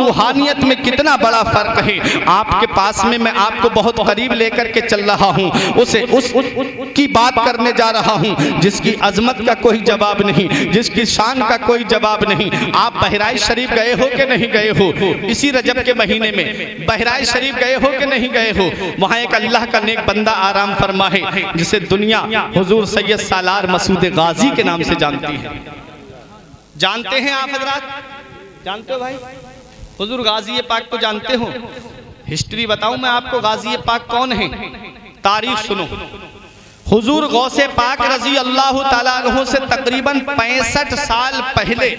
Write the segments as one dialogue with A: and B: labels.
A: रूहानियत में कितना बड़ा फर्क है। आपके पास में मैं आपको बहुत करीब लेकर के चल रहा हूँ, उस की बात करने जा रहा हूँ जिसकी अजमत का कोई जवाब नहीं, जिसकी शान का कोई जवाब नहीं। आप बहराइच शरीफ गए हो कि नहीं गए हो? इसी रजब के महीने में बहराइच शरीफ गए हो कि नहीं गए हो? वहाँ एक अल्लाह का नेक बंदा आराम फरमा है जिसे दुनिया हुजूर सैयद सालार मसूद गाजी के नाम से जानती है। जानते हैं आप हजरात? जानते हो भाई? हुजूर गाजी पाक को जानते हो? हिस्ट्री बताऊं मैं आपको, गाजी पाक कौन है? तारीख सुनो। हुजूर गौसे पाक रजी अल्लाह ताला अन्हु से तकरीबन 65 साल पहले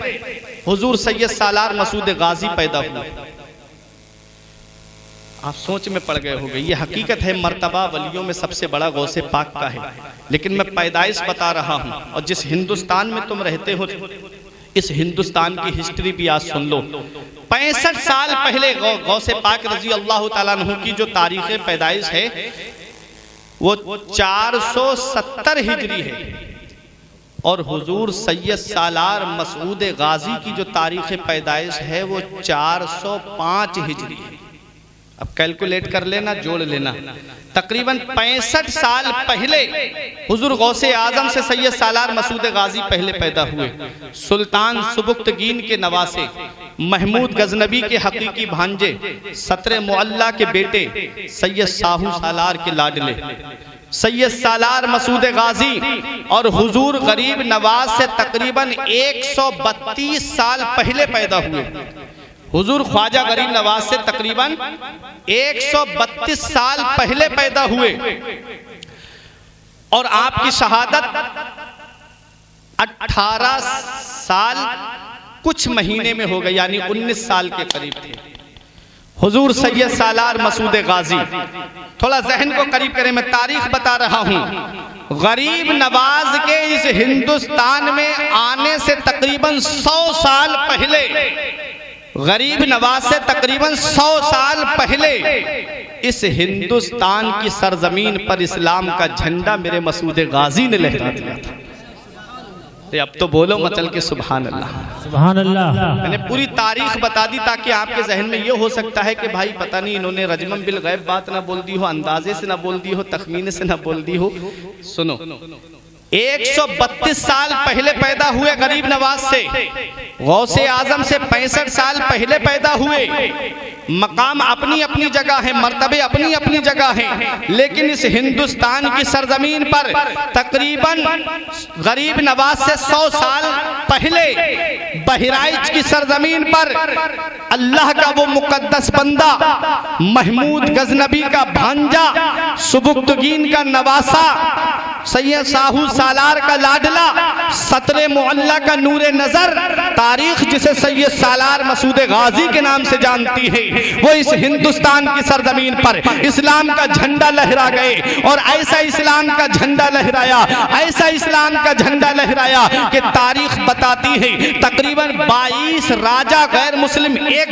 A: हुजूर सैयद सालार मसूद गाजी पैदा हुए। आप सोच में पड़ गए होंगे, ये हकीकत है, मर्तबा वलियों में सबसे बड़ा गौसे पाक का है। लेकिन मैं पैदाइश बता रहा हूं, और जिस हिंदुस्तान में तुम रहते हो इस हिंदुस्तान की हिस्ट्री भी आज सुन लो। 65 साल पहले गौसे पाक रजी अल्लाह ताला अन्हु की जो तारीख पैदाइश है वो 470 हिजरी है, और हुजूर सैयद सालार मसूद गाजी की जो तारीख पैदाइश है वो 405 हिजरी है। अब कैलकुलेट कर लेना, जोड़ लेना। तकरीबन 65 साल पहले हुजूर गौसे आजम से सैयद सालार मसूद गाजी पहले पैदा हुए। सुल्तान सुबुक्तगीन के नवासे, महमूद गजनबी के हकीकी भांजे, सत्र मुअल्ला के बेटे, सैयद साहू सालार के लाडले सैयद सालार मसूद गाजी और हुजूर गरीब नवाज से तकरीबन 132 साल पहले पैदा हुए। हुजूर ख्वाजा गरीब नवाज से तकरीबन 132 साल पहले पैदा हुए, और आपकी शहादत 18 साल कुछ महीने में हो गई, यानी 19 साल के करीब थे। हुजूर सैयद सालार मसूद गाजी, थोड़ा जहन को करीब करें, मैं तारीख बता रहा हूं। गरीब नवाज के इस हिंदुस्तान में आने से तकरीबन 100 साल पहले, गरीब नवाज से तकरीबन 100 साल पहले इस हिंदुस्तान की सरजमीन पर इस्लाम का झंडा मेरे मसूद गाजी ने लहरा दिया था। अब तो बोलो मचल के सुभान अल्लाह,
B: सुभान अल्लाह।
A: मैंने पूरी तारीख बता दी ताकि आपके जहन में ये हो सकता है कि भाई पता नहीं इन्होंने रजमन बिल गैब बात ना बोल दी हो, अंदाजे से ना बोल दी हो, तखमीने से ना बोल दी हो। सुनो, 132 साल पहले पैदा हुए गरीब नवाज से, गौसे आजम से 65 साल पहले पैदा हुए। मकाम अपनी अपनी जगह है, मर्तबे अपनी अपनी जगह है, लेकिन इस हिंदुस्तान की सरजमीन पर तकरीबन गरीब नवाज से 100 साल पहले बहराइच की सरजमीन पर अल्लाह का वो मुकद्दस बंदा, महमूद गजनबी का भांजा, सुबुक्तगीन का नवासा, सैयद साहू सालार का लाडला, सतरे मुअल्ला का नूरे नजर, तारीख जिसे सैयद सालार मसूद गाजी के नाम से जानती है, वो इस हिंदुस्तान की सरजमीन पर इस्लाम का झंडा लहरा गए। और ऐसा इस्लाम का झंडा लहराया, ऐसा इस्लाम का झंडा लहराया कि तारीख बताती है तकरीबन 22 राजा गैर मुस्लिम एक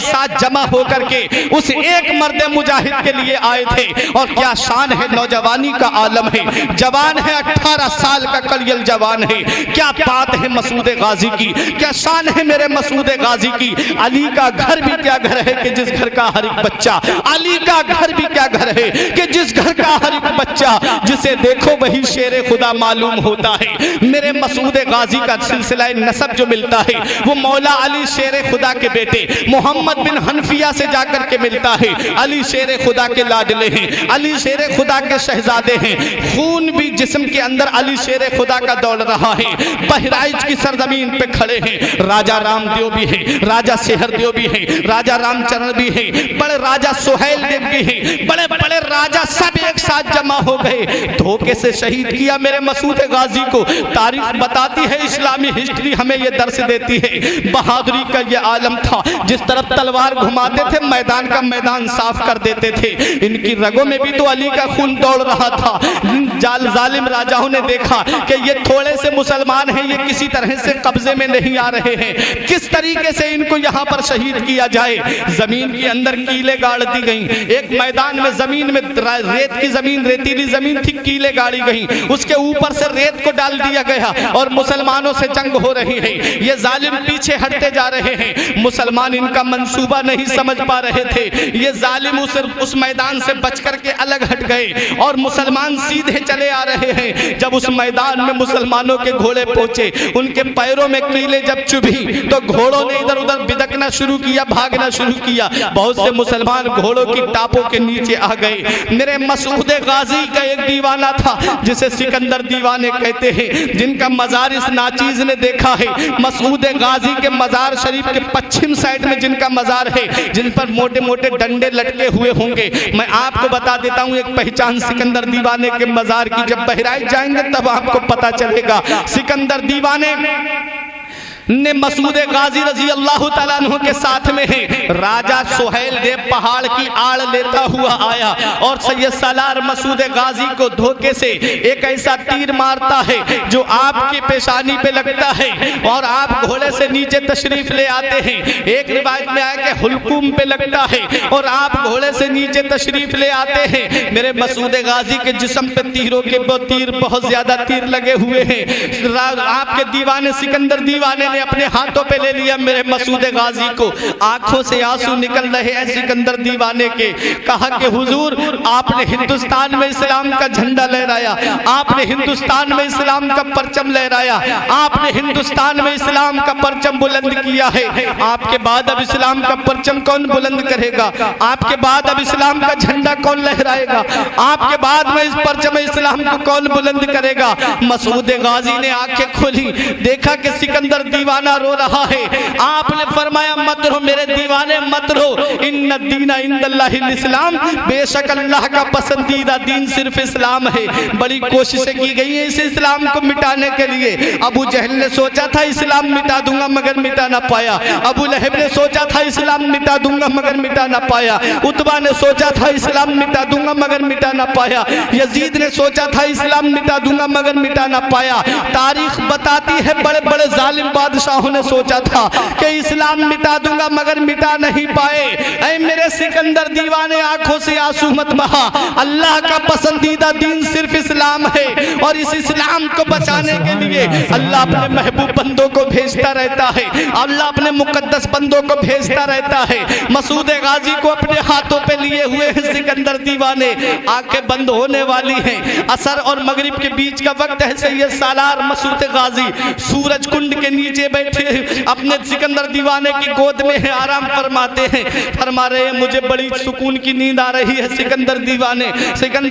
A: साथ जमा होकर के उस एक मर्द मुजाहिद के लिए आए थे। और क्या शान है, नौजवानी का आलम है, जवान है, 18 साल का कलियल जवान है। क्या बात है मसूद गाजी की, क्या शान है मेरे मसूद गाजी की। अली का घर भी क्या घर है कि जिस घर का हर एक बच्चा, अली का घर भी क्या घर है कि जिस घर का हर एक बच्चा जिसे देखो वही शेर खुदा मालूम होता है। मेरे मसूद गाजी का सिलसिला नसब जो मिलता है वो मौला अली शेर खुदा के बेटे मोहम्मद बिन हनफिया से जाकर के मिलता है। अली शेर खुदा के लाडले हैं, अली शेर खुदा के शहजादे हैं, खून भी जिस्म के अंदर अली शेर खुदा का दौड़ रहा है। बहराइच की सरजमीन पे खड़े हैं राजा रामदेव भी है, राजा सेहरदेव भी है, राजा रामचरण भी है, बड़े राजा सुहेल देव भी है, बड़े बड़े राजा सब एक साथ जमा हो गए। धोखे से शहीद किया मेरे मसूद गाजी को। तारीख बताती है, इस्लामी हिस्ट्री हमें ये दर्श देती है, बहादुरी का ये आलम था। जिस तरफ तलवार घुमाते थे मैदान का मैदान साफ कर देते थे। इनकी रगों में भी तो अली का खून दौड़ रहा था। जालिम राजाओं ने देखा कि ये थोड़े से मुसलमान हैं, ये किसी तरह से कब्जे में नहीं आ रहे हैं, किस तरीके से इनको यहाँ पर शहीद किया जाए। जमीन के अंदर कीले गाड़ दी गई, एक मैदान में जमीन में रेत की जमीन, रेतीली जमीन थी, कीले गाड़ी गई, उसके ऊपर से रेत को डाल दिया गया और मुसलमानों से जंग हो रही है। ये जालिम पीछे हटते जा रहे हैं, मुसलमान इनका मंसूबा नहीं समझ पा रहे थे। ये जालिम उस मैदान से बच करके अलग हट गए और मुसलमान सीधे चले आ रहे हैं। जब उस मैदान में मुसलमानों के घोड़े पहुंचे, उनके पैरों में कीले जब चुभी तो घोड़ों ने इधर उधर बिदकना शुरू किया, भागना शुरू किया। बहुत से मुसलमान घोड़ों की टापों के नीचे आ गए। मेरे मसूद गाजी का एक दीवाना था जिसे सिकंदर दीवाने कहते हैं, जिनका मजार इस नाचीज ने देखा है। मसूद गाजी के मजार शरीफ के पश्चिम साइड में जिनका मजार है, जिन पर मोटे मोटे डंडे लटके हुए होंगे, मैं आपको बता देता हूं एक पहचान सिकंदर दीवाने के मजार की। जब बहराइच जाएंगे तब आपको पता चलेगा। सिकंदर दीवाने ने मसूद गाजी रजी अल्लाह तआला अन्हु के साथ में है। राजा सुहेल देव पहाड़ की आड़ लेता हुआ आया और सैयद सालार मसूद गाजी को धोखे से एक ऐसा तीर मारता है जो आपकी पेशानी पे लगता है और आप घोड़े से नीचे तशरीफ ले आते हैं। एक रिवायत में आया कि हुलकुम पे लगता है और आप घोड़े से नीचे तशरीफ ले आते हैं। मेरे मसूद गाजी के जिस्म पे तीरों के तीर, बहुत ज्यादा तीर लगे हुए हैं। आपके दीवाने सिकंदर दीवाने ने अपने हाथों पे ले लिया मेरे मसूद गाजी को। आंखों से आंसू निकल रहे हैं सिकंदर दीवाने के। कहा कि हुजूर, आपने हिंदुस्तान में इस्लाम का झंडा लहराया, आपने हिंदुस्तान में इस्लाम का परचम लहराया, आपने हिंदुस्तान में इस्लाम का परचम बुलंद किया है। आपके बाद अब इस्लाम का परचम कौन बुलंद करेगा? आपके बाद अब इस्लाम का झंडा कौन लहराएगा? आपके बाद में इस परचम इस्लाम को कौन बुलंद करेगा? मसूद गाजी ने आंखें खोली, देखा कि सिकंदर दीवाना रो रहा है। आपने फरमाया मत रो मेरे दीवाने, मत रो, इन्ना दीना इंदल्लाहिल इस्लाम, बेशक अल्लाह का पसंदीदा दीन सिर्फ इस्लाम है। बड़ी कोशिशें की गई हैं इस इस्लाम को मिटाने के लिए। अबू जहल ने सोचा था इस्लाम मिटा दूंगा मगर मिटा ना पाया। अबू लहब ने सोचा था इस्लाम मिटा दूंगा मगर मिटा ना पाया। उतबा ने सोचा था इस्लाम मिटा दूंगा मगर मिटा ना पाया। यजीद ने सोचा था इस्लाम मिटा दूंगा मगर मिटा ना पाया। तारीख बताती है बड़े बड़े जालिम बादशाहों ने सोचा था कि इस्लाम मिटा दूंगा मगर मिटा नहीं पाए। ऐ मेरे सिकंदर दीवाने, आंखों से आंसू मत बहा। अल्लाह का पसंदीदा दीन सिर्फ इस्लाम है और इस इस्लाम को बचाने के लिए अल्लाह अपने महबूब बंदों को भेजता रहता है। अल्लाह अपने मुकद्दस बंदों को भेजता रहता है। मसूद गाजी को अपने हाथों पे लिए हुए हैं सिकंदर दीवाने। आंखें बंद होने वाली हैं, असर और मगरिब के बीच का वक्त है। सैयद सालार मसूद गाजी सूरज कुंड के नीचे बैठे अपने सिकंदर दीवाने की गोद में है, आराम फरमाते हैं। फरमा रहे हैं मुझे बड़ी सुकून की नींद आ रही है। सिकंदर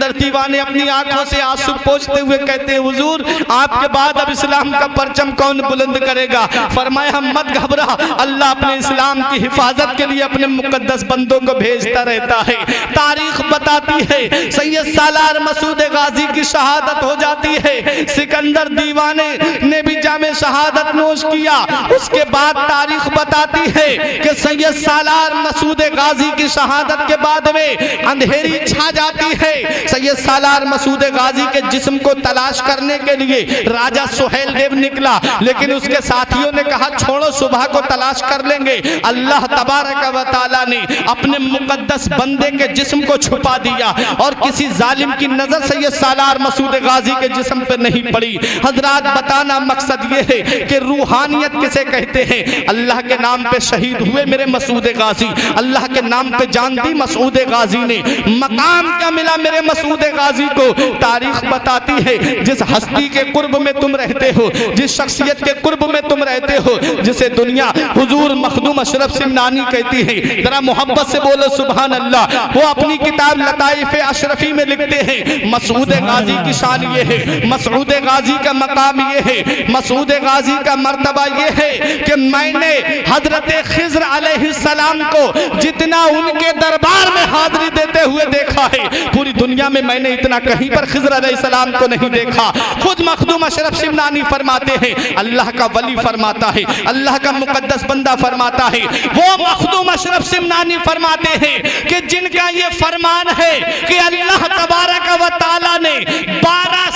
A: दीवाने अपनी आंखों से आंसू पोंछते हुए कहते हैं हुजूर, आपके बाद अब इस्लाम का परचम कौन बुलंद करेगा? फरमाया मत घबरा, अल्लाह अपने इस्लाम की हिफाजत के लिए अपने मुकद्दस बंदों को भेजता रहता है। तारीख बताती है सैयद सालार मसूद गाजी की शहादत हो जाती है। सिकंदर दीवाने ने भी जामे शहादत नोश किया। उसके बाद तारीख बताती है कि सैयद सालार मसूद गाजी की शहादत के बाद में अंधेरी छा जाती है। सैयद सालार मसूद गाजी के जिस्म को तलाश करने के लिए राजा सुहेल देव निकला, लेकिन उसके साथियों ने कहा छोड़ो, सुबह को तलाश कर लेंगे। अल्लाह तबारक व तआला ने अपने मुकद्दस बंदे के जिस्म को छुपा दिया और किसी जालिम की नजर सैयद सालार मसूद गाजी के जिस्म पे नहीं पड़ी। हजरात, बताना मकसद ये है कि रूहानियत किसे कहते हैं। अल्लाह के नाम पे शहीद हुए मेरे मसूद गाजी, अल्लाह के नाम पे जान दी मसूद गाजी ने। मकाम क्या मिला मेरे मसूद गाजी को? तारीख बताती है जिस हस्ती के कुर्ब में तुम रहते हो, जिस शख्सियत के कुर्ब में तुम रहते हो, जिसे दुनिया हुजूर मखदूम अशरफ सिमनानी कहती है, जरा मोहब्बत से बोलो सुभान अल्लाह। वो अपनी किताब लताइफ अशरफी में लिखते हैं मसूद गाजी की शान ये है, मसूद गाजी का मकाम ये है, मसूद गाजी का मर्तबा ये है कि मैंने हजरत खिज़्र अलैहिस्सलाम को जितना उनके दरबार में हाजिरी देते हुए देखा है, पूरी दुनिया में मैंने इतना कहीं पर खिज़्र अलैहिस्सलाम को नहीं देखा। खुद मखदूम अशरफ सिमनानी फरमाते हैं, अल्लाह का वली फरमाता है, अल्लाह का मुकद्दस बंदा फरमाता है, वो मखदूम अशरफ सिमनानी फरमाते हैं कि जिनका ये फरमान है कि अल्लाह तबारक व तआला ने 12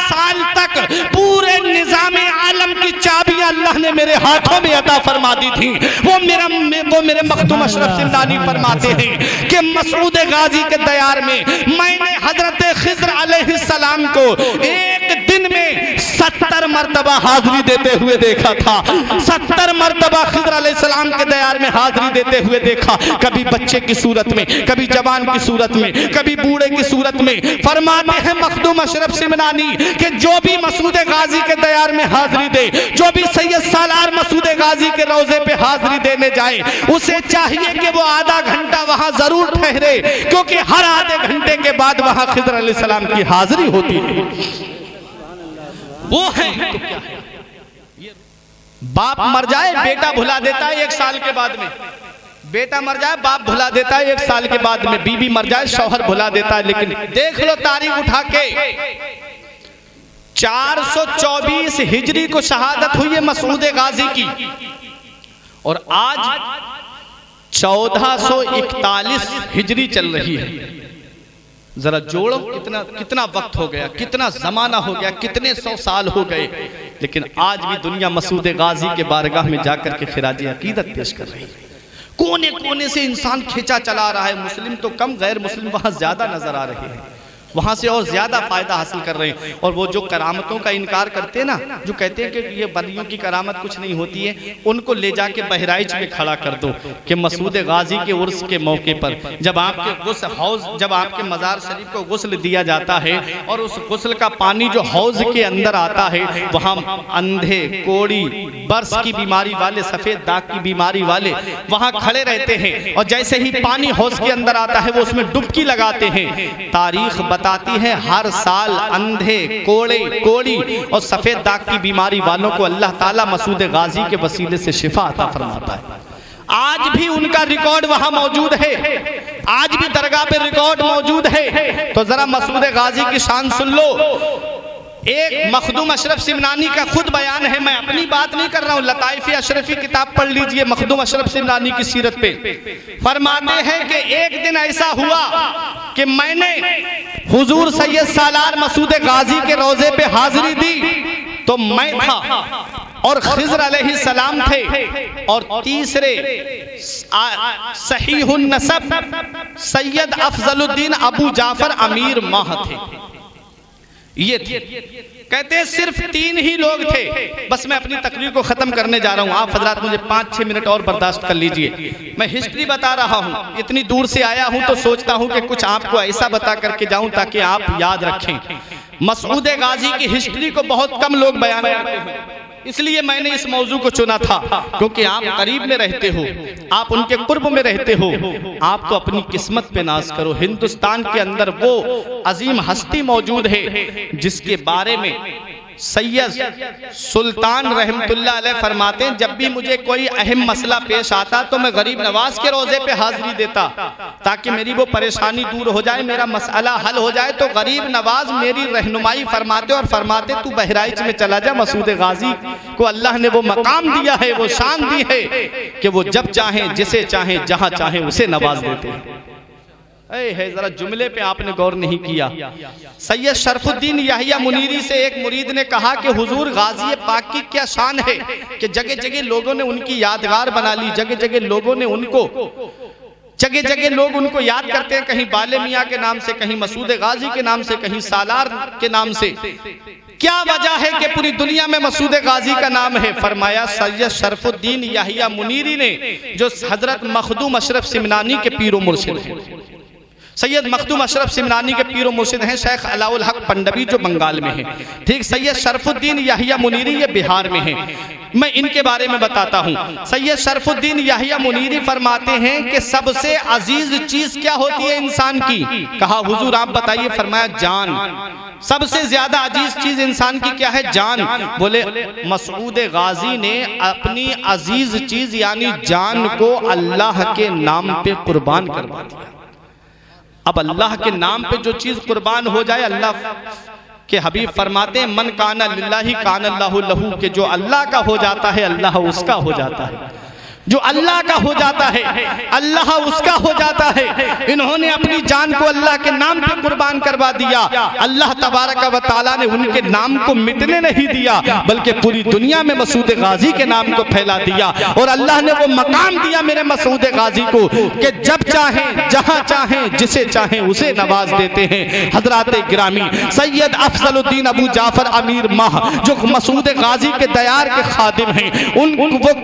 A: ने मेरे हाथों में अता फरमा दी थी। वो मेरे मखदूम अशरफ सिमनानी फरमाते हैं कि मसूद गाजी के दयार में मैंने हजरत खिज़्र अलैहिस्सलाम को एक दिन में 70 मरतबा हाजिरी देते हुए देखा था। 70 मरतबा खिज़्र अलैहिस्सलाम के दयार में हाजिरी देते हुए देखा, कभी बच्चे की सूरत में, कभी जवान की सूरत में, कभी बूढ़े की सूरत में। फरमाते हैं मखदूम अशरफ सिमनानी कि जो भी मसूद गाजी के दयार में हाजिरी दे, जो भी सैयद सालार मसूद गाजी के रोजे पे हाजिरी देने जाए, उसे चाहिए कि वो आधा घंटा वहां जरूर ठहरे, क्योंकि हर आधे घंटे के बाद वहां खिज़्र अलैहिस्सलाम की हाजिरी होती है। वो है तो क्या है? बाप मर जाए बेटा भुला देता है 1 साल के बाद में, बेटा मर जाए बाप भुला देता है 1 साल के बाद में, बीवी मर जाए शौहर भुला देता है। लेकिन देख लो तारीख उठा के, 424 हिजरी को शहादत हुई है मसूद गाजी की, और आज 1441 हिजरी चल रही है। जरा जोड़ो कितना वक्त हो गया, कितना जमाना हो गया, कितने 100 साल हो गए, लेकिन आज भी दुनिया मसूद गाजी के बारगाह में जाकर के खिराज अकीदत पेश कर रही है। कोने कोने से इंसान खींचा चला रहा है, मुस्लिम तो कम गैर मुस्लिम वहां ज्यादा नजर आ रहे हैं, वहां से और ज्यादा फायदा हासिल कर रहे हैं। और वो जो करामतों का इनकार करते हैं ना, जो कहते हैं कि ये वलियों की करामत कुछ नहीं होती है, उनको ले जाके बहराइच में खड़ा कर दो कि मसूद गाजी के उर्स के मौके पर जब आपके मज़ार शरीफ को गुस्ल दिया जाता है और उस गुस्ल का पानी जो हौज के अंदर आता है, वहां अंधे, कोड़ी, बर्स की बीमारी वाले, सफेद दाग की बीमारी वाले वहां खड़े रहते हैं, और जैसे ही पानी हौज के अंदर आता है वो उसमें डुबकी लगाते हैं। तारीख बताती है हर साल अंधे, कोड़े, कोड़ी और सफेद दाग की बीमारी वालों को अल्लाह ताला मसूद गाजी के वसीले से शिफा अता फरमाता है। आज भी उनका रिकॉर्ड वहां मौजूद है, आज भी दरगाह पे रिकॉर्ड मौजूद है। तो जरा मसूद गाजी की शान सुन लो। एक मखदूम अशरफ सिमनानी का खुद बयान है, मैं अपनी बात नहीं कर रहा हूँ, लताइफ अशरफी किताब पढ़ लीजिए मखदूम अशरफ सिमनानी की सीरत पे। फरमाते हैं कि एक दिन ऐसा हुआ कि मैंने हुजूर सैयद सालार मसूद गाजी के रोजे पे हाजिरी दी, तो मैं था और खिज़्र अलैहिस्सलाम थे, और तीसरे सहीहुन नसब सैयद अफजलुद्दीन अबू जाफर अमीर माह थे। ये थे, कहते हैं सिर्फ 3 ही लोग थे। बस मैं अपनी तकरीर को खत्म करने जा रहा हूँ, आप हजरात मुझे 5-6 मिनट और बर्दाश्त कर लीजिए। मैं हिस्ट्री बता रहा हूँ, इतनी दूर से आया हूँ तो सोचता हूँ कि कुछ आपको ऐसा बता करके जाऊं ताकि आप याद रखें। मसूद गाजी की हिस्ट्री को बहुत कम लोग बयान करते हैं, इसलिए मैंने इस मौजू को चुना था, क्योंकि आप करीब में रहते हो, आप उनके कुर्ब में रहते हो। आप तो अपनी किस्मत पे नाज करो। हिंदुस्तान के अंदर वो अजीम हस्ती मौजूद है जिसके बारे में सैयद सुल्तान रहमतुल्लाह अलैह फरमाते हैं, जब भी मुझे कोई अहम मसला पेश आता तो मैं गरीब नवाज के रोजे पे हाजिरी देता ताकि मेरी वो परेशानी दूर हो जाए, मेरा मसला हल हो जाए। तो गरीब नवाज मेरी रहनुमाई फरमाते और फरमाते तू बहराइच में चला जा, मसूद गाजी को अल्लाह ने वो मकाम दिया है, वो शान दी है कि वो जब चाहे, जिसे चाहे, जहां चाहे उसे नवाज देते हैं। है जरा जुमले पे आपने गौर नहीं किया। सैयद शरफुद्दीन याहिया मुनीरी से एक मुरीद ने कहा कि हुजूर गाजी पाक की क्या शान है कि जगह जगह लोगों ने उनकी यादगार बना ली, जगह जगह लोगों ने जगह जगह लोग उनको याद करते हैं, कहीं बाले मियाँ के नाम से, कहीं मसूद गाजी के नाम से, कहीं सालार के नाम से। क्या वजह है कि पूरी दुनिया में मसूद गाजी का नाम है? फरमाया सैयद शरफुद्दीन याहिया मुनीरी ने, जो हजरत मखदूम अशरफ सिमनानी के पीरो मुर्शिद हैं। सैयद मखदूम अशरफ सिमनानी के पीरो मुर्शिद हैं शेख अलाउल हक पंडवी, जो बंगाल में है। ठीक, सैयद शरफुद्दीन याहिया मुनीरी ये बिहार में है। मैं इनके बारे में बताता हूँ। सैयद शरफुद्दीन याहिया मुनीरी फरमाते हैं कि सबसे अजीज चीज क्या होती है इंसान की? कहा हुजूर आप बताइए। फरमाया जान। सबसे ज्यादा अजीज चीज इंसान की क्या है? जान। बोले मसूद गाजी ने अपनी अजीज चीज यानी जान को अल्लाह के नाम पे कुर्बान करवा दिया। अब अल्लाह के नाम पे जो चीज कुर्बान हो जाए, अल्लाह के हबीब फरमाते हैं मन काना लिल्लाहि काना अल्लाहु लहू, के जो अल्लाह का हो जाता है अल्लाह उसका हो जाता है। जो अल्लाह का हो जाता है अल्लाह उसका हो जाता है। इन्होंने अपनी जान को अल्लाह के नाम पे कुर्बान करवा दिया। अल्लाह तबारक व तआला ने उनके नाम को मिटने नहीं दिया, बल्कि पूरी दुनिया में मसूद गाजी के नाम को फैला दिया। और अल्लाह ने वो मकाम दिया मेरे मसूद गाजी को कि जब चाहें जहां चाहें जिसे चाहें उसे नवाज देते हैं। हजरात गिरामी सैयद अफजलुद्दीन अबू जाफर अमीर माह जो मसूद गाजी के दयार के खादिम हैं,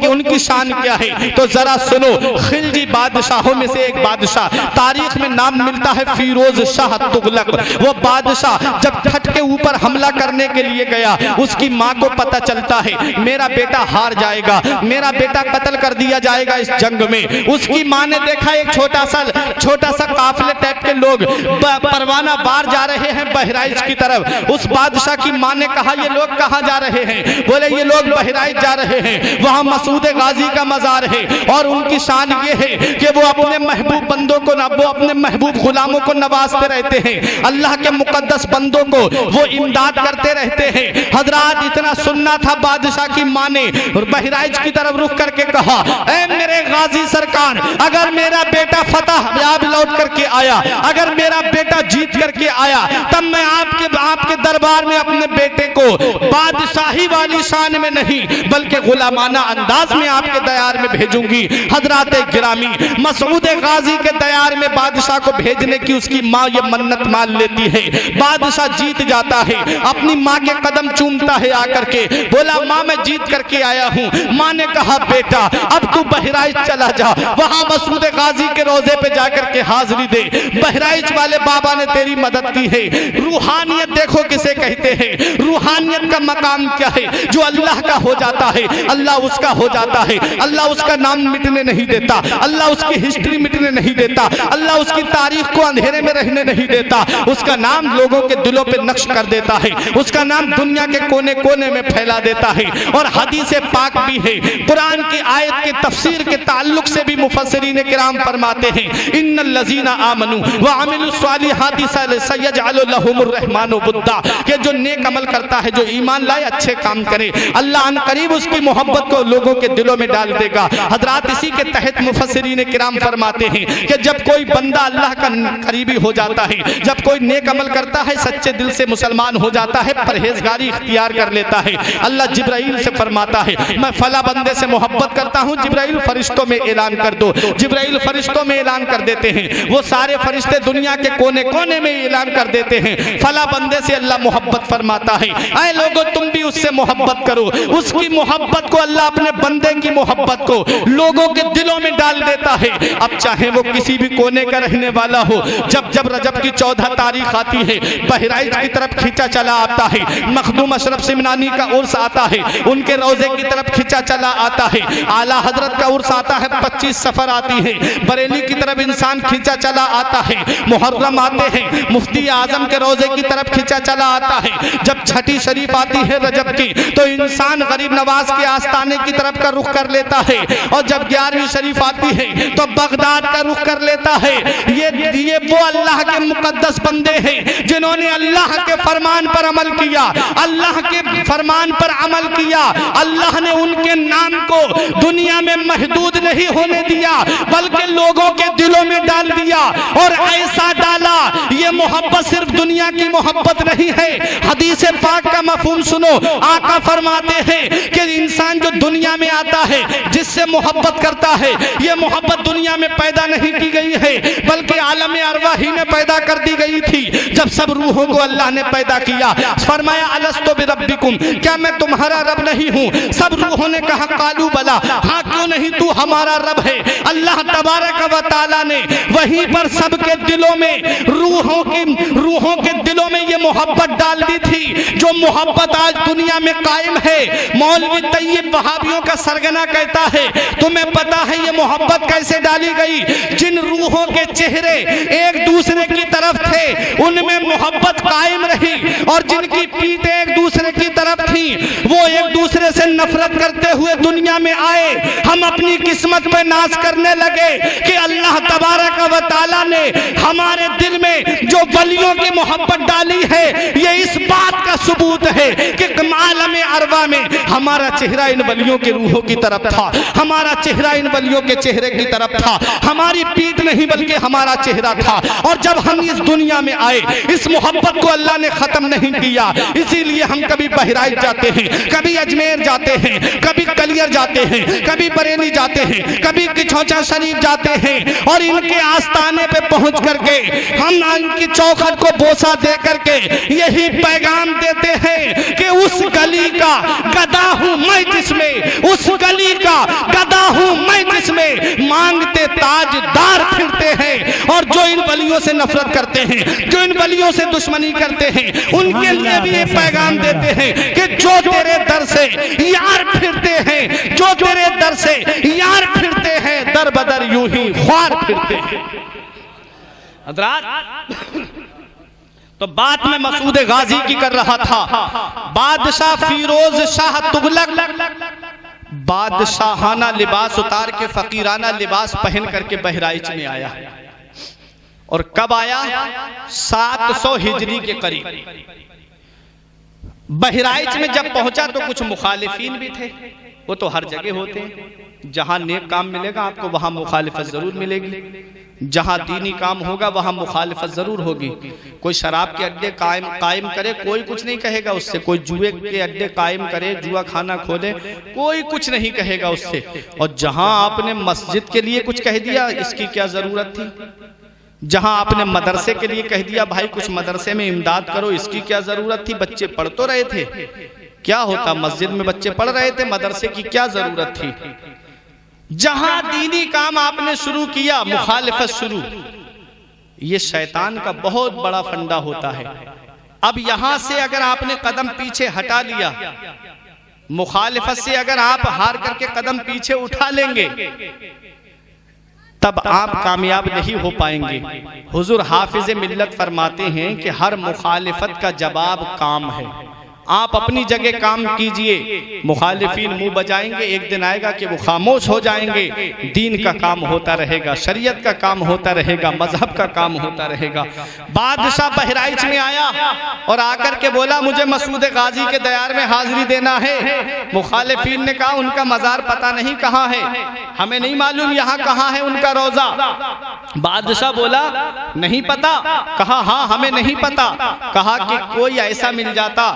A: उनकी शान क्या है तो जरा सुनो। खिलजी बादशाहों में से एक बादशाह, तारीख में नाम मिलता है फिरोज शाह तुगलक। वो बादशाह जब छठ के ऊपर हमला करने के लिए गया, उसकी माँ को पता चलता है मेरा बेटा हार जाएगा, मेरा बेटा कत्ल कर दिया जाएगा इस जंग में। उसकी माँ ने देखा एक छोटा सा काफिले टाइप के लोग परवाना बार जा रहे हैं बहराइच की तरफ। उस बादशाह की माँ ने कहा ये लोग कहाँ जा रहे हैं? बोले ये लोग बहराइच जा रहे हैं, वहां मसूद गाजी का मजार है। और उनकी शान ये है कि वो अपने महबूब बंदों को वो अपने महबूब गुलामों को नवाजते रहते हैं, अल्लाह के मुकद्दस बंदों को वो इमदाद करते रहते हैं। हजरात इतना सुनना था बादशाह की माँ ने बहराइच की तरफ रुख करके कहा, ऐ मेरे गाजी सरकार, अगर मेरा बेटा फतह याब लौट करके आया, अगर मेरा बेटा जीत करके आया, तब मैं आपके दरबार में अपने बेटे को बादशाही वाली शान में नहीं बल्कि गुलामाना अंदाज में आपके दयार में भेजूंगी। हजरात गिरामी मसूद गाजी के दयार में बादशाह को भेजने की उसकी माँ ये मन्नत मान लेती है। बादशाह जीत जाता है, अपनी माँ के कदम चूमता है आकर के, बोला माँ मैं जीत करके आया हूँ। माँ ने कहा बेटा अब तू बहराइच चला जा, वहां मसूद गाजी के रोजे पे जाकर के हाजिरी दे, बहराइच वाले बाबा ने तेरी मदद की है। रूहानियत देखो किसे कहते हैं, रूहानियत का मकाम क्या है? जो अल्लाह का हो जाता है अल्लाह उसका हो जाता है। अल्लाह उसका नाम मिटने नहीं देता, अल्लाह उसकी हिस्ट्री मिटने नहीं देता, अल्लाह उसकी तारीख को अंधेरे में रहने नहीं देता, उसका नाम लोगों के दिलों पे नक्श कर देता है, उसका नाम दुनिया के कोने कोने में फैला देता है। और हदीस पाक भी है, कुरान की आयत के तफसीर के ताल्लुक से भी मुफस्सिरीन किराम फरमाते हैं इन्नल लज़ीना आमनू व अमिलुस सालिहाति सयजअलु लहुमुर रहमानु बुद्दा, कि जो नेक अमल करता है, जो ईमान लाए, अच्छे काम करे, अल्लाह अन करीब उसकी मोहब्बत को लोगों के दिलों में डाल देगा। हजरात इसी के तहत मुफस्सिरीन किराम फरमाते हैं कि जब कोई बंदा अल्लाह का करीबी हो जाता है, जब कोई नेक अमल करता है, सच्चे दिल से मुसलमान हो जाता है, परहेजगारी इख्तियार कर लेता है, अल्लाह जिब्राइल से फरमाता है मैं फला बंदे से मोहब्बत करता हूँ, जिब्राइल फरिश्तों में ऐलान कर दो। जिब्राइल फरिश्तों में ऐलान कर देते हैं, वो सारे फरिश्ते दुनिया के कोने कोने में ऐलान कर देते हैं फला बंदे से अल्लाह मोहब्बत फरमाता है, ऐ लोगों तुम भी उससे मोहब्बत करो। उसकी मोहब्बत को अल्लाह अपने बंदे की मोहब्बत को लोगों के दिलों में डाल देता है। अब चाहे वो किसी भी कोने का रहने वाला हो, जब जब रजब की 14 तारीख आती है, बहराइच की तरफ खींचा चला आता है, मखदूम अशरफ सिमनानी का उर्स आता है, उनके रोजे की तरफ खींचा चला आता है, आला हजरत का उर्स आता है, 25 सफर आती है, बरेली की तरफ इंसान खींचा चला आता है, मुहर्रम आते हैं, मुफ्ती आजम के रोजे की तरफ खींचा चला आता है, जब छठी शरीफ आती है रजब की तो इंसान गरीब नवाज के आस्थाने की तरफ का रुख कर लेता है, और जब 11वीं शरीफ आती है तो बगदाद का रुख कर लेता है। ये वो अल्लाह के मुकद्दस बंदे हैं जिन्होंने अल्लाह के फरमान पर अमल किया, अल्लाह के फरमान पर अमल किया। अल्लाह ने उनके नाम को दुनिया में महदूद नहीं होने दिया बल्कि लोगों के दिलों में डाल दिया, और ऐसा डाला ये मोहब्बत सिर्फ दुनिया की मोहब्बत नहीं है। हदीस पाक का मफहूम सुनो, आका फरमाते हैं कि इंसान जो दुनिया में आता है, जिससे मोहब्बत करता है, ये मोहब्बत दुनिया में पैदा नहीं की गई है बल्कि आलम अरवाह ही में पैदा कर दी गई थी। जब सब रूहों को अल्लाह ने पैदा किया, फरमाया अलस्तु बिरब्बिकुम, क्या मैं तुम्हारा रब नहीं हूँ? सब रूहों ने कहा कालू बला, हाँ क्यों नहीं, तू हमारा रब है। अल्लाह तबारक व तआला ने वहीं पर सबके दिलों में रूहों के दिलों में ये मोहब्बत डाल दी थी जो मोहब्बत आज दुनिया में कायम है। मौलवी तैयब वहाबियों का सरगना कहता है, तुम्हें पता है ये मोहब्बत कैसे डाली गई? जिन रूहों के चेहरे एक दूसरे की तरफ थे उनमें मोहब्बत कायम रही, और जिनकी पीठें एक दूसरे की तरफ थी वो एक दूसरे से नफरत करते हुए दुनिया में आए। हम अपनी किस्मत पे नाज करने लगे कि अल्लाह तबारक व तआला ने हमारे दिल में जो वलियों की मोहब्बत डाली है, ये इस बात का सबूत है कि आलम अरवा में हमारा चेहरा इन वलियों के रूहों की तरफ था, हमारा चेहरा इन वलियों के चेहरे की तरफ था, हमारी पीठ नहीं बल्कि हमारा चेहरा था। और जब हम इस दुनिया में आए, इस मोहब्बत को अल्लाह ने खत्म नहीं किया, इसीलिए हम कभी बहराइच जाते हैं, कभी अजमेर जाते हैं, कभी कलियर जाते हैं, कभी बरेली जाते हैं, कभी किचौचा शरीफ जाते हैं, और इनके आस्थाने पे पहुंच करके हम इनकी चौखट को बोसा दे करके यही पैगाम देते हैं कि उस गली का गदा हूं मैं जिसमें, उस गली का गदा हूं मैं जिसमें मांगते ताजदार फिरते हैं। और जो इन वलियों से नफरत करते हैं, जो इन वलियों से दुश्मनी करते हैं, उनके लिए भी ये पैगाम देते हैं कि जो तेरे दर से यार फिरते हैं, जो तेरे दर से यार फिरते हैं, दर बदर यूं ही ख्वार फिरते हैं। हज़रात, तो बात में मसूद गाजी की कर रहा था। बादशाह फिरोज शाह तुगलक बादशाहाना लिबास उतार के फकीराना लिबास पहन करके बहराइच में आया। और कब आया? 700 हिजरी के करीब। बहराइच में जब पहुंचा तो कुछ मुखालिफिन भी थे, वो तो हर जगह होते हैं। जहां नेक काम मिलेगा आपको वहां मुखालिफत जरूर मिलेगी, जहां दीनी काम होगा वहां मुखालिफत जरूर होगी। कोई शराब के अड्डे कायम करे, कोई कुछ नहीं कहेगा उससे। कोई जुए के अड्डे कायम करे, जुआ खाना खोले, कोई कुछ नहीं कहेगा उससे। और जहां आपने मस्जिद के लिए कुछ कह दिया, इसकी क्या जरूरत थी। जहां आपने मदरसे के लिए कह दिया, भाई कुछ मदरसे में इमदाद करो, इसकी क्या जरूरत थी। बच्चे पढ़ तो रहे थे, क्या होता, मस्जिद में बच्चे पढ़ रहे थे, मदरसे की क्या जरूरत थी। जहां दीनी काम आपने शुरू किया, मुखालिफत शुरू। ये शैतान का बहुत बड़ा फंडा होता है। अब यहां से अगर आपने कदम पीछे हटा लिया, मुखालिफत से अगर आप हार करके कदम पीछे उठा लेंगे, तब आप कामयाब नहीं हो पाएंगे। हुजूर हाफिज मिल्लत फरमाते हैं कि हर मुखालिफत का जवाब काम है। आप अपनी जगह काम कीजिए, मुखालिफिन मुंह बजाएंगे, एक दिन आएगा कि वो खामोश हो जाएंगे। दीन का काम होता रहेगा, शरीयत का काम होता रहेगा, मजहब का काम होता रहेगा। बादशाह बहराइच में आया और आकर के बोला, मुझे मसूद गाजी के दयार में हाजिरी देना है। मुखालिफिन ने कहा, उनका मजार पता नहीं कहाँ है, हमें नहीं मालूम यहाँ कहाँ है उनका रोजा। बादशाह बोला, नहीं पता। कहा, हाँ हमें नहीं पता। कहा कि कोई ऐसा मिल जाता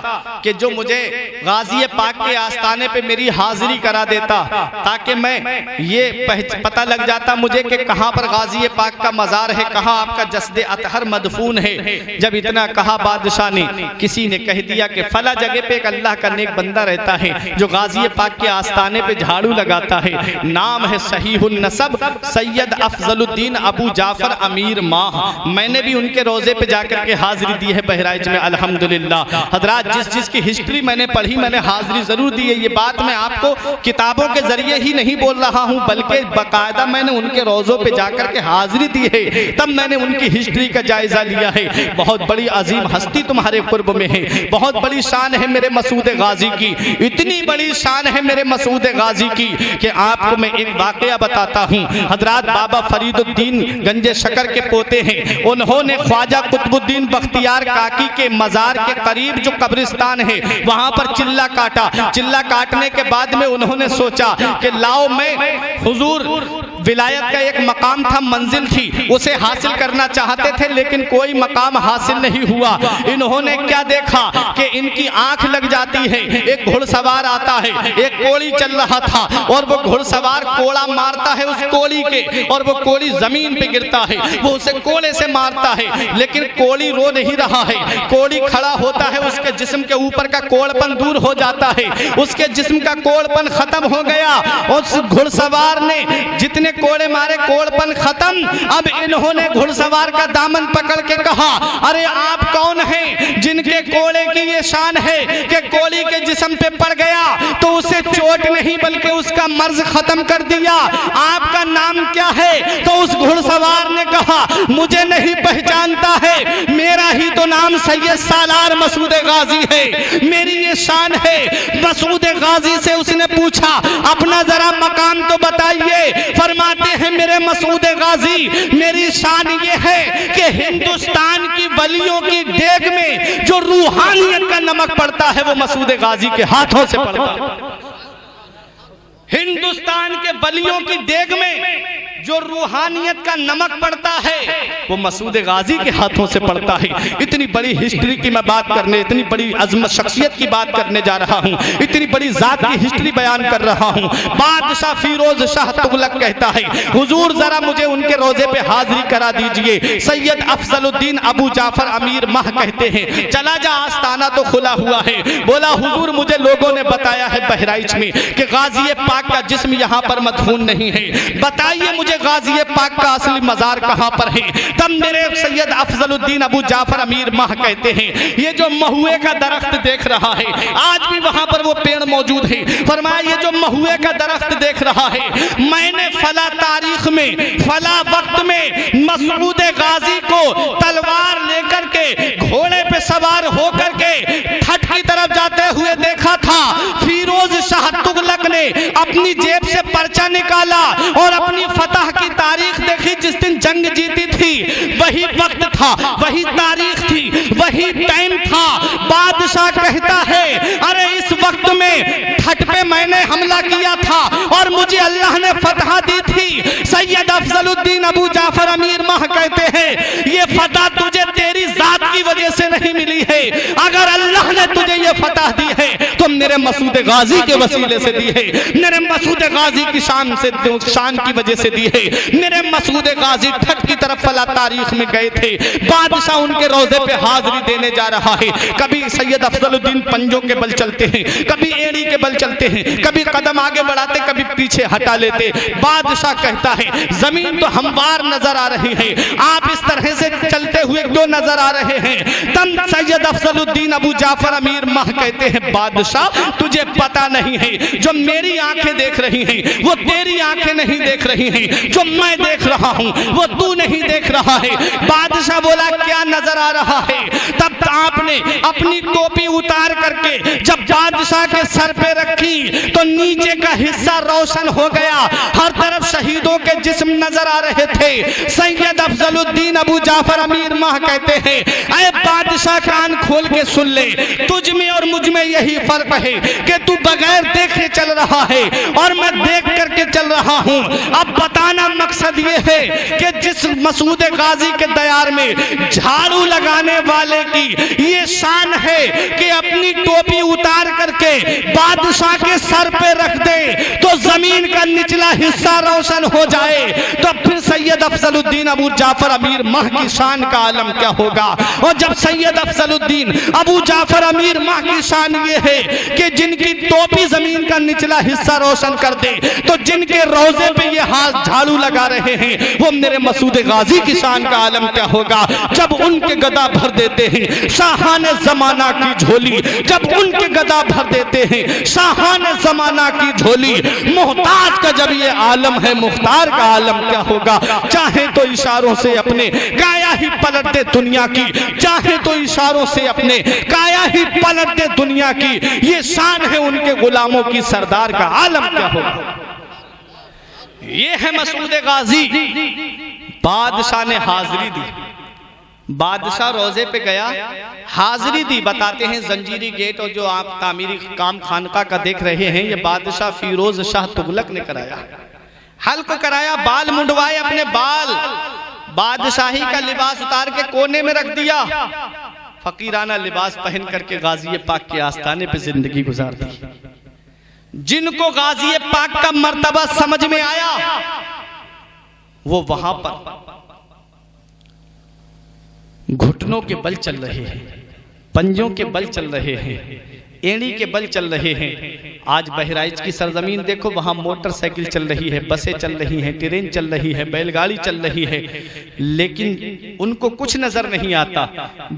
A: कि जो मुझे गाजी पाक के आस्थाने पे मेरी हाजिरी करा देता, ताकि मैं ये पता लग जाता मुझे कि कहाँ पर गाजी पाक का मजार है, कहाँ आपका जस्दे अतहर मदफून है। जब इतना कहा बादशाह ने, किसी ने कह दिया कि फला जगह पे एक अल्लाह का नेक बंदा रहता है जो गाजी पाक के आस्थाने पे झाड़ू लगाता है, नाम है सहीहुन नसब सैयद अफजलुद्दीन अबू जाफर अमीर माह। मैंने भी उनके रोजे पे जाकर के हाजिरी दी है बहराइच में, अल्हम्दुलिल्लाह। हजरात, जिस की हिस्ट्री मैंने पढ़ी, मैंने हाजिरी जरूर दी है। ये बात मैं आपको किताबों के जरिए ही नहीं बोल रहा हूं, बल्कि बाकायदा मैंने उनके रोजों पे जाकर के हाजिरी दी है, तब मैंने उनकी हिस्ट्री का जायजा लिया है। बहुत बड़ी अजीम हस्ती तुम्हारे कुर्ब में है, बहुत बड़ी शान है मेरे मसूद गाजी की। इतनी बड़ी शान है मेरे मसूद गाजी की कि आपको मैं एक वाकया बताता हूँ। हजरात, बाबा फरीदुद्दीन गंजे शकर के पोते हैं। उन्होंने ख्वाजा कुतुबुद्दीन बख्तियार काकी के मजार के करीब जो कब्रिस्तान है, वहां पर चिल्ला काटा। चिल्ला काटने के बाद में उन्होंने सोचा कि लाओ, मैं हुजूर विलायत का एक मकाम था, मंजिल थी, उसे हासिल करना चाहते थे, लेकिन कोई मकाम हासिल नहीं हुआ। इन्होंने क्या देखा कि इनकी आंख लग जाती है। एक घुड़सवार आता है, एक कोड़ी चल रहा था, और वो घुड़सवार कोड़ा मारता है उस कोड़ी के, और वो कोड़ी जमीन पे गिरता है। वो उसे कोड़े से मारता है, लेकिन कोड़ी रो नहीं रहा है। कोड़ी खड़ा होता है, उसके जिस्म के ऊपर का कोड़पन दूर हो जाता है, उसके जिस्म का कोड़पन खत्म हो गया। उस घुड़सवार ने जितने कोड़े मारे, कोड़पन खत्म। अब इन्होंने घुड़सवार का दामन पकड़ के कहा, अरे आप कौन हैं जिनके कोड़े की ये शान है कि कोड़ी के जिस्म पे पड़ गया तो उसे चोट नहीं बल्कि उसका मर्ज खत्म कर दिया। आपका नाम क्या है? तो उस घुड़सवार ने कहा, मुझे नहीं पहचानता है, मेरा ही तो नाम सैयद सालार मसूद गाजी है, मेरी ये शान है। मसूद गाजी से उसने पूछा अपना जरा मकाम तो बताइए। फरमाते हैं मेरे मसूद गाजी, मेरी शान ये है कि हिंदुस्तान की वलियों की देग में जो रूहानियत का नमक पड़ता है वो मसूद गाजी के हाथों से पड़ता है। हिंदुस्तान के वलियों की देग में जो रूहानियत का नमक पड़ता है वो मसूद गाजी के हाथों से पड़ता है। इतनी बड़ी हिस्ट्री की मैं बात करने, इतनी बड़ी अजमत शख्सियत की बात करने जा रहा हूँ, इतनी बड़ी जात की हिस्ट्री बयान कर रहा हूँ। बादशाह फिरोज शाह तुगलक कहता है हुजूर जरा मुझे उनके रोजे पे हाजिरी करा दीजिए। सैयद अफजलुद्दीन अबू जाफर अमीर माह कहते हैं चला जा आस्ताना तो खुला हुआ है। बोला हुजूर मुझे लोगों ने बताया है बहराइच में कि गाजी पाक का जिस्म यहाँ पर मदफून नहीं है, बताइए मुझे गाजी पाक का असली मजार कहां पर है। तब मेरे सैयद अफजलुद्दीन अबू जाफर अमीर माह कहते हैं ये जो महुए का दरख्त देख रहा है आज भी वहां पर वो पेड़ मौजूद है। फरमाया ये जो महुए का दरख्त देख रहा है मैंने फला तारीख में फला वक्त में मसूद गाजी को तलवार लेकर के घोड़े पे सवार होकर के ठट की तरफ जाते हुए देखा था। फिरोज शाह तुगलक ने अपनी जेब से पर्चा निकाला और अपनी फतह की तारीख देखी। जिस दिन जंग जीती थी वही वक्त था, वही तारीख थी, वही टाइम था। बादशाह कहता है अरे इस वक्त में ठट पे मैंने हमला किया था और मुझे अल्लाह ने फतह दी थी। सैयद अफजलुद्दीन अबू जाफर अमीर माह कहते हैं ये फतह तुझे तेरी जात की वजह से नहीं मिली है, अगर अल्लाह ने तुझे ये फतह दी है तो मेरे मसूद गाजी के वसीले से दी है, मेरे मसूद गाजी की शान की वजह से दी है। मेरे मसूद गाजी ठट की तरफ फला तारीख में गए थे, बादशाह उनके रोजे पे हाजिरी देने जा रहा है। कभी सैयद अफजलुद्दीन पंजों के बल चलते हैं, कभी एड़ी के बल चलते हैं, कभी कदम आगे बढ़ाते कभी पीछे हटा लेते। बादशाह कहता है जमीन तो हमवार नजर आ रही है, आप इस तरह से चलते हुए क्यों नजर आ रहे हैं। तब सैयद अफजलुद्दीन अबू जाफर अमीर माह कहते हैं बादशाह तुझे पता नहीं है जो मेरी आंखें देख रही हैं वो तेरी आंखें नहीं देख रही हैं, जो मैं देख रहा हूं वो तू नहीं देख रहा है। बादशाह बोला क्या नजर आ रहा है। तब आपने अपनी टोपी उतार करके जब बादशाह के सर पे रखी तो नीचे का हिस्सा रोशन हो गया, हर तरफ शहीदों के जिस्म नजर आ रहे थे। सैयद अफजलुद्दीन अबू जाफर अमीर माह कहते हैं ऐ बादशाह कान खोल के सुन ले, तुझ में और मुझ में यही फर्क है कि तू बगैर देखे चल रहा है और मैं देख करके चल रहा हूं। अब बताना मकसद ये है कि जिस मसूद गाजी के दयार में झाड़ू लगाने वाले की ये शान है कि अपनी टोपी उतार करके बादशाह के सर पे रख दे तो जमीन का निचला हिस्सा रोशन हो जाए, तो फिर सैयद अफजलुद्दीन अबू जाफर अमीर माह की शान का आलम क्या होगा। और जब सैयद अफजलुद्दीन अबू जाफर अमीर माह की शान ये है कि जिनकी टोपी जमीन का निचला हिस्सा रोशन कर दे तो जिनके रोजे पे ये हाथ झाड़ू लगा रहे हैं वो मेरे मसूद गाजी की शान का आलम क्या होगा। जब उनके गदा भर देते हैं शाहाने जमाना की झोली, जब उनके गदा भर देते हैं शाहाने जमाना की झोली, मोहताज का जब ये आलम है मुख्तार का आलम क्या होगा। चाहे तो इशारों से अपने काया ही पलट दे दुनिया की, चाहे तो इशारों से अपने काया ही पलट दे दुनिया की, ये शान है उनके गुलामों की, सरदार का आलम क्या होगा। ये है मसूद गाजी। बादशाह ने हाजिरी दी, बादशाह रोजे पे गया, हाजिरी दी। बताते हैं जंजीरी गेट और जो आप तामीरी काम खानका का देख रहे हैं ये बादशाह फिरोज शाह तुगलक ने कराया। हल्क कराया, बाल मुंडवाए, अपने बाल बादशाही का लिबास उतार के कोने में रख दिया, फकीराना लिबास पहन करके गाजी पाक के आस्थाने पे जिंदगी गुजार दी। जिनको गाजी पाक का मर्तबा समझ में आया वो वहां पर घुटनों के बल चल रहे हैं, पंजों के बल चल रहे हैं, एड़ी के बल चल रहे हैं। आज बहराइच की सरजमीन देखो, वहां मोटरसाइकिल चल रही है, बसें चल रही हैं, ट्रेन चल रही है, बैलगाड़ी चल रही है, लेकिन उनको कुछ नजर नहीं आता।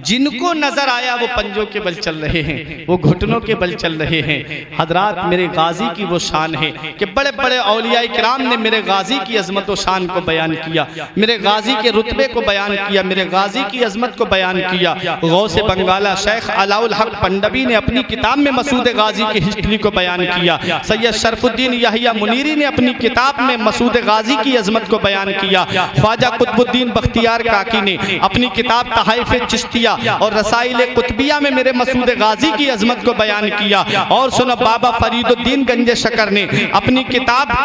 A: जिनको नजर आया वो पंजों के बल चल रहे हैं, वो घुटनों के बल चल रहे हैं। हजरात, मेरे गाजी की वो शान है कि बड़े बड़े औलियाए किराम ने मेरे गाजी की अजमत और शान को बयान किया, मेरे गाजी के रुतबे को बयान किया, मेरे गाजी की अजमत को बयान किया। गौसे बंगाला शेख अलाउल हक पंडवी ने अपनी किताब में मसूद गाजी की हिस्ट्री को बयान किया। सैयद शरफुद्दीन याहिया मुनीरी ने अपनी किताब में मसूद गाजी की अजमत को बयान किया। ख्वाजा कुतुबुद्दीन बख्तियार काकी ने अपनी किताब तहाइफ चिश्तिया और रसाइल कुतबिया में मेरे मसूद गाजी की अजमत को बयान किया। और सुनो, बाबा फरीदुद्दीन गंजे शकर ने अपनी किताब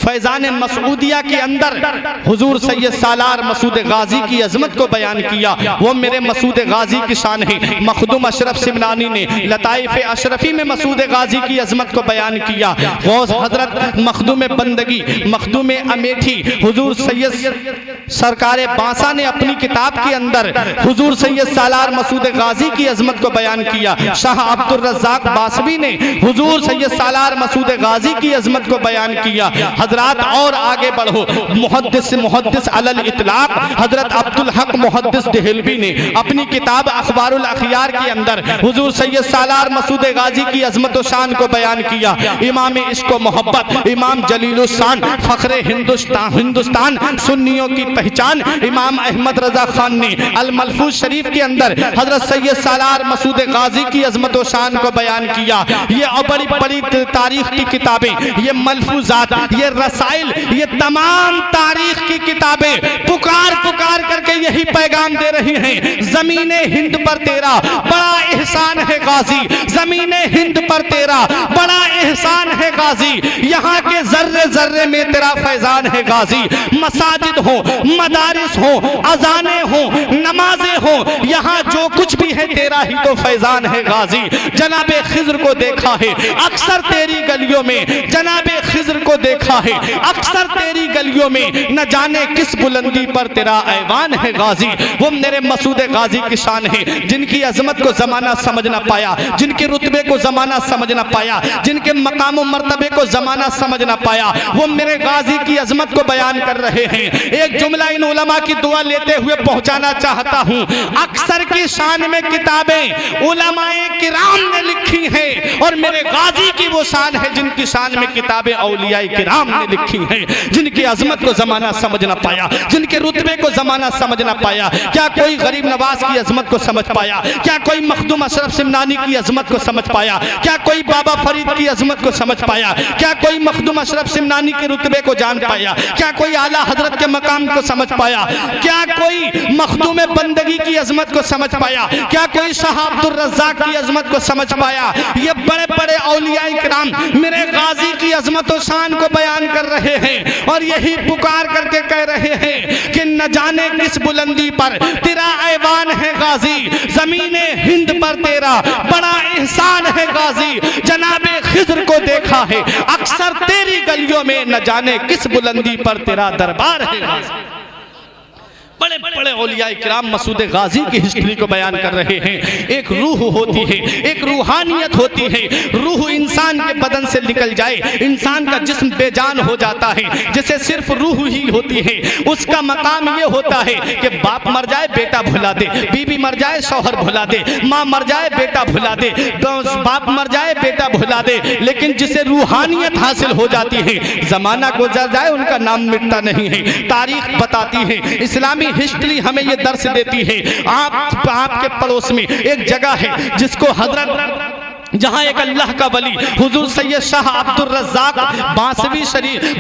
A: फैजान मसूदिया के अंदर हुजूर सैयद सालार मसूद गाजी की अजमत को बयान किया। वो मेरे मसूद गाजी की शान है। मखदूम अशरफ सिमनानी ने लताइफ अशरफी में मसूद गाजी की अजमत को बयान किया। गौस हजरत मखदूम बंदगी, मखदूम अमेठी हुजूर सैयद सरकार बांसा ने अपनी किताब के अंदर हुजूर सैयद सालार मसूद गाजी की अजमत को बयान किया। शाह अब्दुल रज़्ज़ाक बासवी ने हुजूर सैयद सालार मसूद गाजी की अजमत को बयान किया। हजरात, और आगे बढ़ो, मुहद्दिस अलल इतलाक हजरत अब्दुल हक मुहद्दिस देहलवी ने अपनी किताब अखबारुल अखियार के अंदर हुजूर सैयद सालार मसूद गाजी की अजमत व शान को बयान किया। इमाम इश्क व मोहब्बत, इमाम जलीलुस्सान, फखरे हिंदुस्तान, सुन्नियों की पहचान, इमाम अहमद रजा खान ने अल मलफूज शरीफ के अंदर हजरत सैयद सालार मसूद गाजी की अजमत व शान को बयान किया। ये बड़ी बड़ी तारीख की किताबें, ये मलफूजात, ये रसाइल, ये तमाम तारीख की किताबें पुकार पुकार करके यही पैगाम दे रही हैं, जमीने हिंद पर तेरा बड़ा एहसान है गाजी, जमीने हिंद पर तेरा बड़ा एहसान है गाजी, यहाँ के जर्रे जर्रे में तेरा फैजान है गाजी। मसाजिद हो, मदारिस हो, अजाने हो, नमाजें हो, यहाँ जो कुछ भी है तेरा ही तो फैजान है गाजी। जनाबे खिज्र को देखा है अक्सर तेरी गलियों में, जनाबे खिज्र को देखा है अक्सर तेरी गलियों में, न जाने किस बुलंदी पर तेरा ऐवान है गाजी। वो मेरे मसूद गाजी की शान है, जिनकी अजमत को जमाना समझ ना पाया, जिनके रुतबे को जमाना समझ ना पाया, जिनके मकाम और मर्तबे को जमाना समझ ना पाया, वो मेरे गाजी की अजमत को बयान कर रहे हैं। एक जुमला इन उलमा की दुआ लेते हुए पहुंचाना चाहता हूं। अक्सर की शान में किताबें उलमाए किराम ने लिखी हैं, और मेरे गाजी की वो शान है जिनकी शान में किताबें औलियाए किराम ने लिखी हैं, जिनकी अजमत को जमाना समझ ना पाया, जिनके रुतबे को जमाना समझ ना पाया। क्या कोई गरीब नवाज की अजमत को समझ पाया? क्या कोई मखदूम अशरफ सिमनानी की अजमत को समझ पाया? क्या कोई बाबा फरीद की अजमत को समझ पाया? क्या कोई मखदूम अशरफ सिमनानी के रुतबे को जान पाया? क्या कोई आला हजरत के मकाम को समझ पाया? क्या कोई मखदूम बंदगी की अजमत को समझ पाया? क्या कोई शाह अब्दुल रज़्ज़ाक की अजमत को समझ पाया? ये बड़े बड़े औलियाए किराम मेरे गाजी की अजमत और शान को बयान कर रहे हैं, और यही पुकार करके कह रहे हैं कि न जाने किस बुलंदी पर तेरा ऐवान है गाजी, जमीने हिंद पर तेरा बड़ा एहसान है गाजी। जनाबे खिज्र को देखा है अक्सर तेरी गलियों में, न जाने किस बुलंदी पर तेरा दरबार है गाजी। बड़े बड़े औलियाए किराम मसूद गाजी की हिस्ट्री को बयान कर रहे हैं। एक रूह होती है, एक रूहानियत होती है। रूह इंसान के बदन से निकल जाए, इंसान का जिस्म बेजान हो जाता है, जिसे सिर्फ रूह ही होती है। उसका मकाम ये होता है कि बाप मर जाए बेटा भुला दे, बीवी मर जाए शौहर भुला दे, माँ मर जाए बेटा भुला दे, बाप मर जाए बेटा भुला दे। लेकिन जिसे रूहानियत हासिल हो जाती है, जमाना गुजर जाए उनका नाम मिटता नहीं है। तारीख बताती है, इस्लामी हिस्ट्री हमें ये दर्श देती है। आपके पड़ोस में एक जगह है जिसको हजरत, जहाँ एक अल्लाह का वली हुजूर सैयद शाह अब्दुल रज़्ज़ाक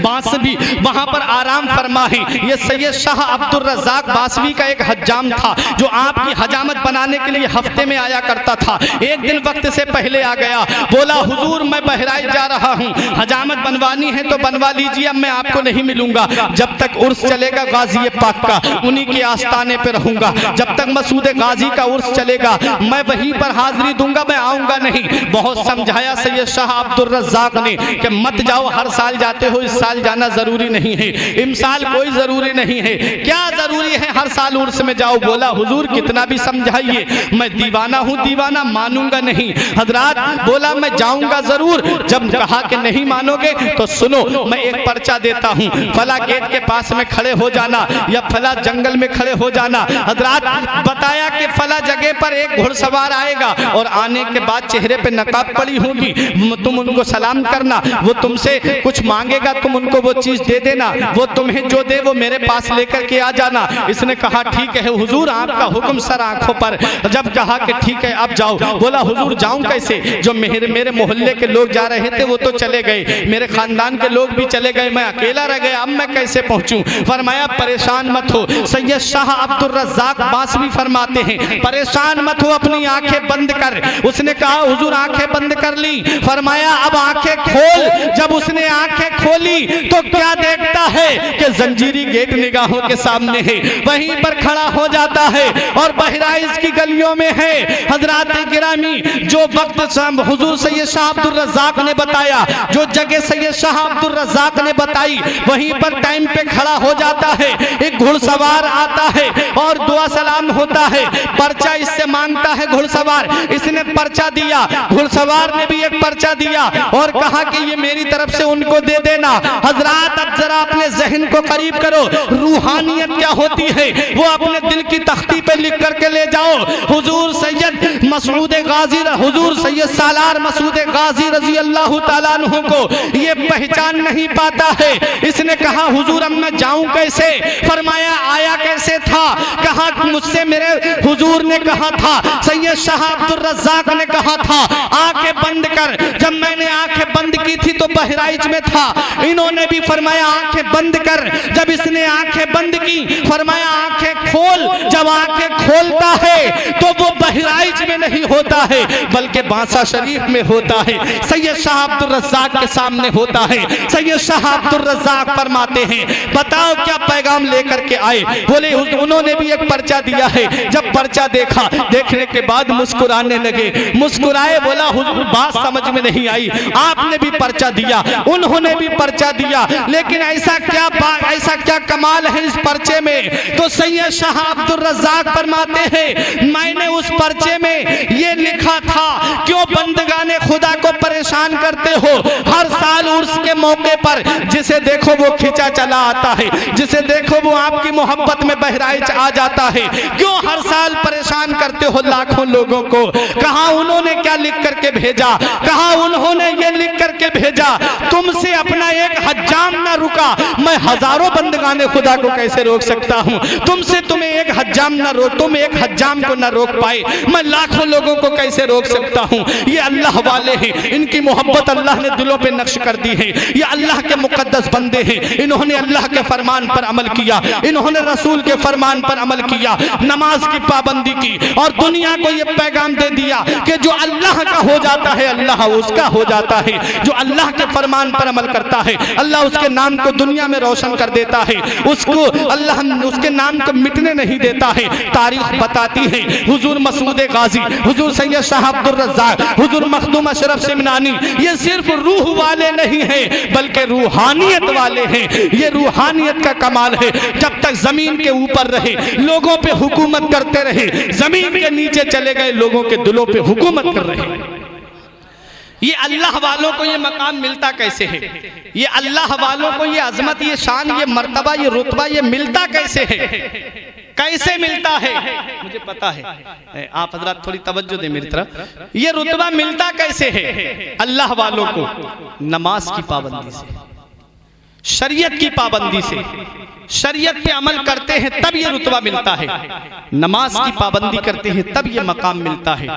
A: बासवी वहाँ पर आराम फरमा है। ये सैयद शाह अब्दुल रज़्ज़ाक बासवी का एक हज्जाम था, जो आपकी हजामत बनाने के लिए हफ्ते में आया करता था। एक दिन वक्त से पहले आ गया, बोला हुजूर मैं बहराइच जा रहा हूँ, हजामत बनवानी है तो बनवा लीजिए, अब मैं आपको नहीं मिलूंगा। जब तक उर्स चलेगा गाजी पाक का, उन्हीं के आस्थाने पे रहूंगा। जब तक मसूद गाजी का उर्स चलेगा मैं वहीं पर हाजिरी दूंगा, मैं आऊंगा नहीं। बहुत समझाया सैयद शाह अब्दुल रज़्ज़ाक़ ने कि मत जाओ, हर साल जाते हो, इस साल जाना जरूरी नहीं है, इमसाल कोई जरूरी नहीं है, क्या जरूरी है हर साल उर्स में जाओ। बोला हुजूर कितना भी समझाइए, मैं दीवाना हूँ, दीवाना मानूंगा नहीं। हजरात बोला मैं जाऊंगा जरूर। जब कहा कि नहीं मानोगे तो सुनो, मैं एक पर्चा देता हूँ, फला गेट के पास में खड़े हो जाना या फला जंगल में खड़े हो जाना। हजरात बताया कि फला जगह पर एक घुड़सवार आएगा और आने के बाद चेहरे पे नकाब पड़ी होगी, तुम उनको सलाम करना, वो तुमसे कुछ मांगेगा, तुम उनको वो चीज दे देना, वो तुम्हें जो दे वो मेरे पास लेकर के आ जाना। इसने कहा ठीक है हुजूर, आपका हुक्म सर आंखों पर। जब कहा कि ठीक है अब जाओ। बोला हुजूर जाऊं कैसे, जो मेरे मोहल्ले के लोग जा रहे थे वो तो चले गए, मेरे खानदान के लोग भी चले गए, मैं अकेला रह गया, अब मैं कैसे पहुंचूं। फरमाया परेशान मत हो, सैयद शाह अब्दुल रज़्ज़ाक़ बासवी फरमाते हैं परेशान मत हो, अपनी आंखें बंद कर। उसने कहा हुजूर आंखें बंद कर ली। फरमाया अब आंखें खोल। जब उसने आंखें खोली तो क्या देखता है कि जंजीरी गेट निगाहों के सामने है, वहीं पर खड़ा हो जाता है और बहराइच की गलियों में है। हजरात गिरामी, जो वक्त हुजूर सैयद शाह अब्दुल रज़्ज़ाक़ ने बताया, जो जगह सैयद शाह अब्दुल रज़्ज़ाक़ ने बताई, वहीं पर टाइम पे खड़ा हो जाता है। एक घुड़सवार आता है और दुआ सलाम होता है, पर्चा इससे मांगता है घुड़सवार। इसने पर्चा दिया, घुड़सवार ने भी एक पर्चा दिया और कहा कि ये मेरी तरफ से उनको दे देना। हजरात अब जरा अपने जहन को करीब करो, रूहानियत क्या होती है वो अपने दिल की तख्ती पे लिख करके ले जाओ। हुजूर सैयद मसूद गाजी, हुजूर सैयद सालार मसूद गाजी रजी अल्लाह ताला अन्हु को ये पहचान नहीं पाता है। इसने कहा हुजूर अब मैं जाऊं कैसे। फरमाया आया कैसे था। कहा मुझसे मेरे हुजूर ने कहा था, सैयद शाह अब्दुल रज़्ज़ाक़ ने कहा था आंखें बंद कर। जब मैंने आंखें बंद की थी तो बहराइच में था, इन्होंने भी फरमाया आंखें बंद कर। जब इसने आंखें बंद की फरमाया आंखें खोल। जब आंखें खोलता है तो वो बहराइच में नहीं होता है बल्कि बांसा शरीफ में होता है, सैयद शाह अब्दुल रज़्ज़ाक़ के सामने होता है। सैयद शाह अब्दुल रज़्ज़ाक़ फरमाते हैं बताओ क्या पैगाम लेकर के आए। बोले उन्होंने भी एक पर्चा दिया है। जब पर्चा देखा, देखने के बाद मुस्कुराने लगे, मुस्कुराए। बोला हुजूर बात समझ में नहीं आई, आपने भी पर्चा दिया, उन्होंने भी पर्चा दिया, लेकिन ऐसा क्या कमाल है इस पर्चे में। तो सैयद शाह अब्दुल रज़्ज़ाक़ फरमाते हैं मैंने उस पर्चे में ये लिखा था, क्यों बंदगाने खुदा को परेशान करते हो। हर साल उर्स के मौके पर जिसे देखो वो खिंचा चला आता है, जिसे देखो वो आपकी मोहब्बत में बहराइच आ जाता है। क्यों हर साल परेशान करते हो लाखों लोगों को। कहा उन्होंने क्या लिख करके भेजा, कहा उन्होंने ये लिख करके भेजा तुमसे अपना एक हज्जाम ना रुका, मैं हजारों बंदगाने खुदा को कैसे रोक सकता हूँ। तुमसे तुम्हें एक हज्जाम ना रोक, तुम एक हज्जाम को ना रोक पाए, मैं लाखों लोगों को कैसे रोक सकता हूँ। ये अल्लाह वाले हैं, इनकी मोहब्बत अल्लाह ने दिलों पे नक्श कर दी है। ये अल्लाह के मुकद्दस बंदे हैं, इन्होंने अल्लाह के फरमान पर अमल किया, इन्होंने रसूल के फरमान पर अमल किया, नमाज की पाबंदी की और दुनिया को ये पैगाम दे दिया कि जो अल्लाह का हो जाता है अल्लाह उसका हो जाता है। जो अल्लाह के फरमान पर अमल करता है अल्लाह उसके नाम को दुनिया में रोशन कर देता है, उसको अल्लाह उसके नाम को मिटने नहीं देता है। तारीख बताती है हुजूर मसूद गाजी, हुजूर सैयद शाह अब्दुल रज़्ज़ाक़, हुजूर मखदूम अशरफ सिमनानी ये सिर्फ रूह वाले नहीं हैं बल्कि रूहानियत वाले हैं। ये रूहानियत का कमाल है। जब तक जमीन के ऊपर रहे लोगों पे हुकूमत करते रहे, जमीन के नीचे चले गए लोगों के दिलों पे हुकूमत कर रहे। ये अल्लाह वालों को ये मकाम मिलता कैसे है, ये अल्लाह वालों को ये अजमत, ये शान, ये मर्तबा, ये रुतबा ये मिलता कैसे है, कैसे मिलता है मुझे पता है। आप हजरात थोड़ी तवज्जो दें मेरी तरफ। ये रुतबा मिलता कैसे है अल्लाह वालों को, नमाज की पाबंदी से, शरीयत की पाबंदी से। शरीयत पे अमल करते हैं तब ये रुतबा मिलता है, नमाज की पाबंदी करते हैं तब ये मकाम मिलता है।